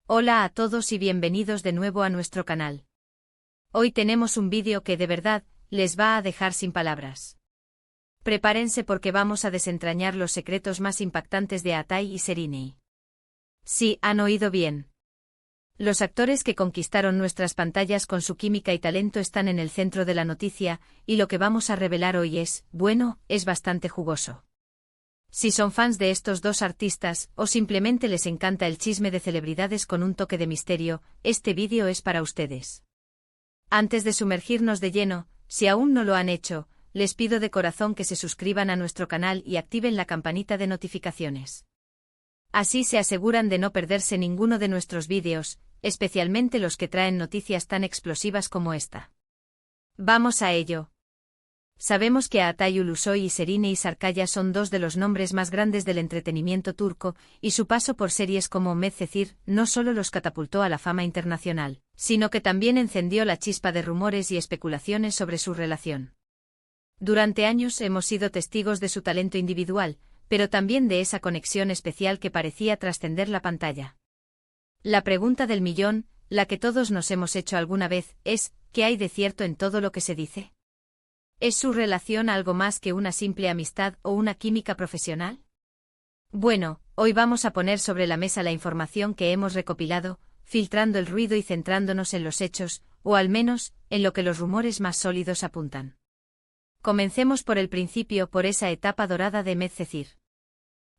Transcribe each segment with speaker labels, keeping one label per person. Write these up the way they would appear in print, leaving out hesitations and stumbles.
Speaker 1: Hola a todos y bienvenidos de nuevo a nuestro canal. Hoy tenemos un vídeo que de verdad les va a dejar sin palabras. Prepárense porque vamos a desentrañar los secretos más impactantes de Atai y Serinei. Sí, han oído bien. Los actores que conquistaron nuestras pantallas con su química y talento están en el centro de la noticia, y lo que vamos a revelar hoy es bastante jugoso. Si son fans de estos dos artistas, o simplemente les encanta el chisme de celebridades con un toque de misterio, este vídeo es para ustedes. Antes de sumergirnos de lleno, si aún no lo han hecho, les pido de corazón que se suscriban a nuestro canal y activen la campanita de notificaciones. Así se aseguran de no perderse ninguno de nuestros vídeos, especialmente los que traen noticias tan explosivas como esta. Vamos a ello. Sabemos que Atai Ulusoy y Serinei Sarkaya son dos de los nombres más grandes del entretenimiento turco, y su paso por series como Medcezir no solo los catapultó a la fama internacional, sino que también encendió la chispa de rumores y especulaciones sobre su relación. Durante años hemos sido testigos de su talento individual, pero también de esa conexión especial que parecía trascender la pantalla. La pregunta del millón, la que todos nos hemos hecho alguna vez, es, ¿qué hay de cierto en todo lo que se dice? ¿Es su relación algo más que una simple amistad o una química profesional? Bueno, hoy vamos a poner sobre la mesa la información que hemos recopilado, filtrando el ruido y centrándonos en los hechos, o al menos, en lo que los rumores más sólidos apuntan. Comencemos por el principio, por esa etapa dorada de Medcezir.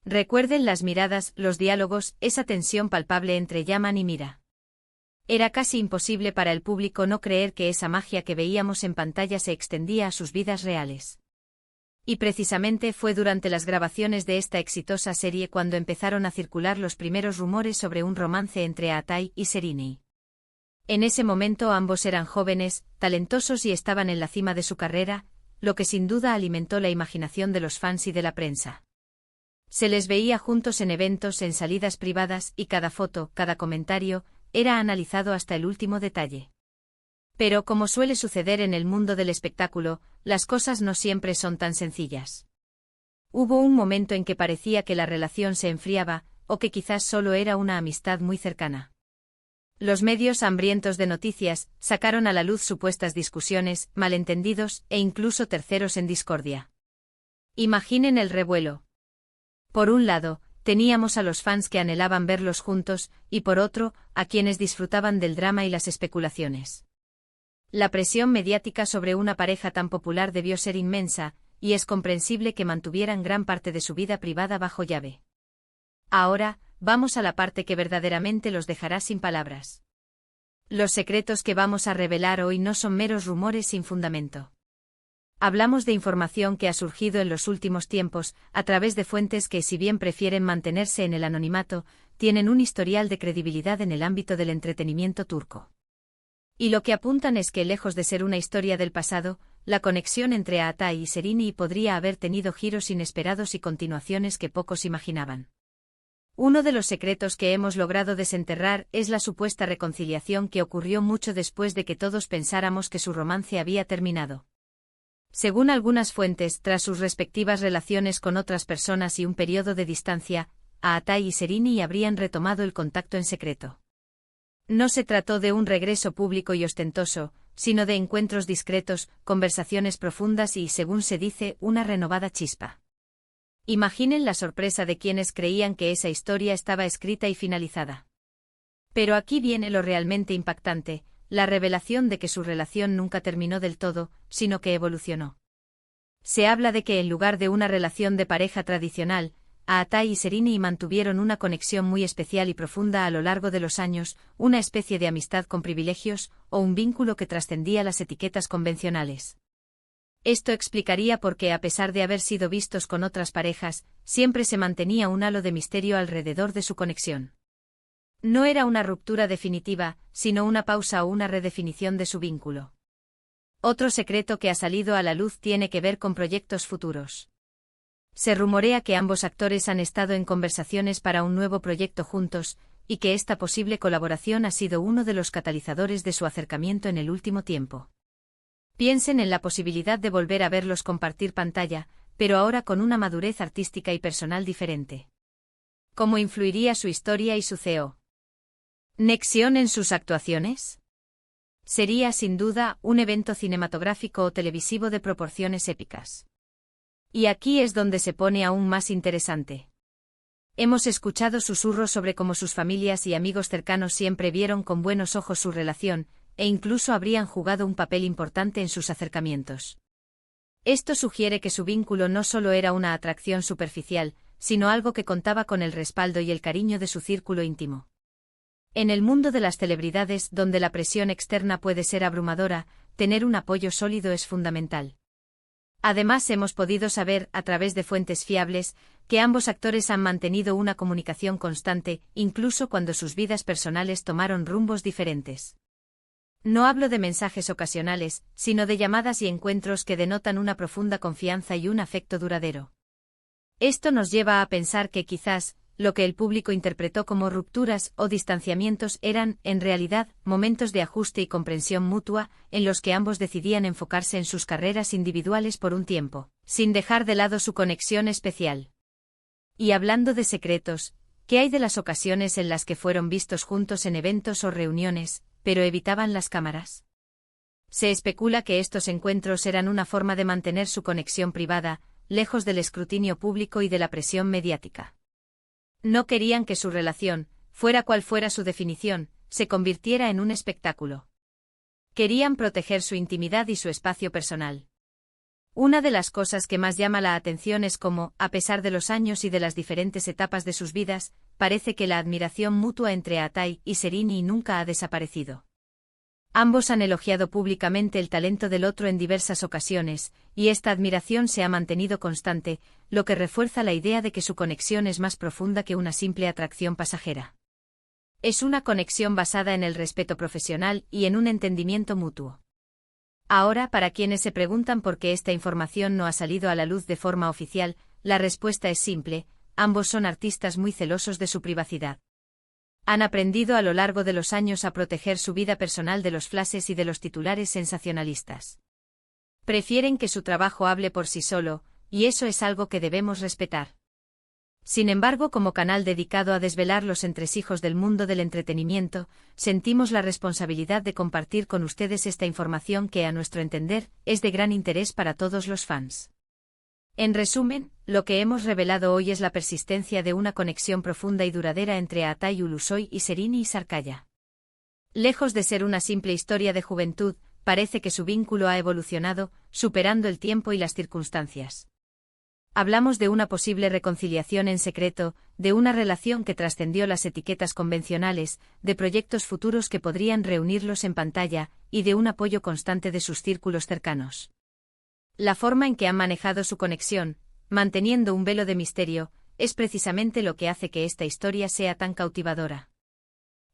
Speaker 1: Recuerden las miradas, los diálogos, esa tensión palpable entre Yaman y Mira. Era casi imposible para el público no creer que esa magia que veíamos en pantalla se extendía a sus vidas reales. Y precisamente fue durante las grabaciones de esta exitosa serie cuando empezaron a circular los primeros rumores sobre un romance entre Atai y Serinei. En ese momento ambos eran jóvenes, talentosos y estaban en la cima de su carrera, lo que sin duda alimentó la imaginación de los fans y de la prensa. Se les veía juntos en eventos, en salidas privadas, y cada foto, cada comentario, era analizado hasta el último detalle. Pero como suele suceder en el mundo del espectáculo, las cosas no siempre son tan sencillas. Hubo un momento en que parecía que la relación se enfriaba, o que quizás solo era una amistad muy cercana. Los medios hambrientos de noticias sacaron a la luz supuestas discusiones, malentendidos e incluso terceros en discordia. Imaginen el revuelo. Por un lado, teníamos a los fans que anhelaban verlos juntos, y por otro, a quienes disfrutaban del drama y las especulaciones. La presión mediática sobre una pareja tan popular debió ser inmensa, y es comprensible que mantuvieran gran parte de su vida privada bajo llave. Ahora, vamos a la parte que verdaderamente los dejará sin palabras. Los secretos que vamos a revelar hoy no son meros rumores sin fundamento. Hablamos de información que ha surgido en los últimos tiempos, a través de fuentes que, si bien prefieren mantenerse en el anonimato, tienen un historial de credibilidad en el ámbito del entretenimiento turco. Y lo que apuntan es que, lejos de ser una historia del pasado, la conexión entre Atai y Serinei podría haber tenido giros inesperados y continuaciones que pocos imaginaban. Uno de los secretos que hemos logrado desenterrar es la supuesta reconciliación que ocurrió mucho después de que todos pensáramos que su romance había terminado. Según algunas fuentes, tras sus respectivas relaciones con otras personas y un periodo de distancia, Atai y Serinei habrían retomado el contacto en secreto. No se trató de un regreso público y ostentoso, sino de encuentros discretos, conversaciones profundas y, según se dice, una renovada chispa. Imaginen la sorpresa de quienes creían que esa historia estaba escrita y finalizada. Pero aquí viene lo realmente impactante, la revelación de que su relación nunca terminó del todo, sino que evolucionó. Se habla de que en lugar de una relación de pareja tradicional, Atai y Serinei mantuvieron una conexión muy especial y profunda a lo largo de los años, una especie de amistad con privilegios, o un vínculo que trascendía las etiquetas convencionales. Esto explicaría por qué, a pesar de haber sido vistos con otras parejas, siempre se mantenía un halo de misterio alrededor de su conexión. No era una ruptura definitiva, sino una pausa o una redefinición de su vínculo. Otro secreto que ha salido a la luz tiene que ver con proyectos futuros. Se rumorea que ambos actores han estado en conversaciones para un nuevo proyecto juntos, y que esta posible colaboración ha sido uno de los catalizadores de su acercamiento en el último tiempo. Piensen en la posibilidad de volver a verlos compartir pantalla, pero ahora con una madurez artística y personal diferente. ¿Cómo influiría su historia y su CEO? ¿Nexión en sus actuaciones? Sería, sin duda, un evento cinematográfico o televisivo de proporciones épicas. Y aquí es donde se pone aún más interesante. Hemos escuchado susurros sobre cómo sus familias y amigos cercanos siempre vieron con buenos ojos su relación, e incluso habrían jugado un papel importante en sus acercamientos. Esto sugiere que su vínculo no solo era una atracción superficial, sino algo que contaba con el respaldo y el cariño de su círculo íntimo. En el mundo de las celebridades, donde la presión externa puede ser abrumadora, tener un apoyo sólido es fundamental. Además, hemos podido saber, a través de fuentes fiables, que ambos actores han mantenido una comunicación constante, incluso cuando sus vidas personales tomaron rumbos diferentes. No hablo de mensajes ocasionales, sino de llamadas y encuentros que denotan una profunda confianza y un afecto duradero. Esto nos lleva a pensar que quizás, lo que el público interpretó como rupturas o distanciamientos eran, en realidad, momentos de ajuste y comprensión mutua, en los que ambos decidían enfocarse en sus carreras individuales por un tiempo, sin dejar de lado su conexión especial. Y hablando de secretos, ¿qué hay de las ocasiones en las que fueron vistos juntos en eventos o reuniones, pero evitaban las cámaras? Se especula que estos encuentros eran una forma de mantener su conexión privada, lejos del escrutinio público y de la presión mediática. No querían que su relación, fuera cual fuera su definición, se convirtiera en un espectáculo. Querían proteger su intimidad y su espacio personal. Una de las cosas que más llama la atención es cómo, a pesar de los años y de las diferentes etapas de sus vidas, parece que la admiración mutua entre Atai y Serini nunca ha desaparecido. Ambos han elogiado públicamente el talento del otro en diversas ocasiones, y esta admiración se ha mantenido constante, lo que refuerza la idea de que su conexión es más profunda que una simple atracción pasajera. Es una conexión basada en el respeto profesional y en un entendimiento mutuo. Ahora, para quienes se preguntan por qué esta información no ha salido a la luz de forma oficial, la respuesta es simple: ambos son artistas muy celosos de su privacidad. Han aprendido a lo largo de los años a proteger su vida personal de los flashes y de los titulares sensacionalistas. Prefieren que su trabajo hable por sí solo, y eso es algo que debemos respetar. Sin embargo, como canal dedicado a desvelar los entresijos del mundo del entretenimiento, sentimos la responsabilidad de compartir con ustedes esta información que, a nuestro entender, es de gran interés para todos los fans. En resumen, lo que hemos revelado hoy es la persistencia de una conexión profunda y duradera entre Atai Ulusoy y Serini Sarkaya. Lejos de ser una simple historia de juventud, parece que su vínculo ha evolucionado, superando el tiempo y las circunstancias. Hablamos de una posible reconciliación en secreto, de una relación que trascendió las etiquetas convencionales, de proyectos futuros que podrían reunirlos en pantalla, y de un apoyo constante de sus círculos cercanos. La forma en que han manejado su conexión, manteniendo un velo de misterio, es precisamente lo que hace que esta historia sea tan cautivadora.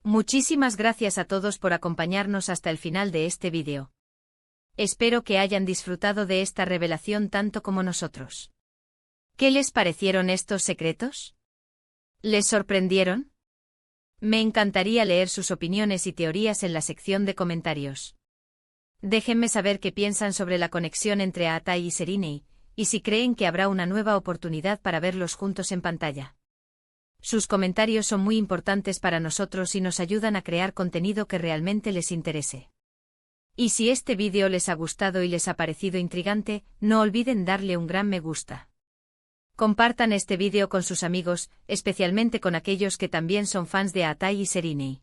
Speaker 1: Muchísimas gracias a todos por acompañarnos hasta el final de este vídeo. Espero que hayan disfrutado de esta revelación tanto como nosotros. ¿Qué les parecieron estos secretos? ¿Les sorprendieron? Me encantaría leer sus opiniones y teorías en la sección de comentarios. Déjenme saber qué piensan sobre la conexión entre Atai y Serini, y si creen que habrá una nueva oportunidad para verlos juntos en pantalla. Sus comentarios son muy importantes para nosotros y nos ayudan a crear contenido que realmente les interese. Y si este vídeo les ha gustado y les ha parecido intrigante, no olviden darle un gran me gusta. Compartan este vídeo con sus amigos, especialmente con aquellos que también son fans de Atai y Serini.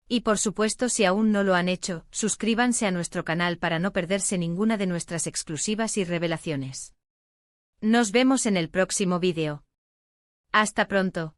Speaker 1: Y por supuesto, si aún no lo han hecho, suscríbanse a nuestro canal para no perderse ninguna de nuestras exclusivas y revelaciones. Nos vemos en el próximo vídeo. Hasta pronto.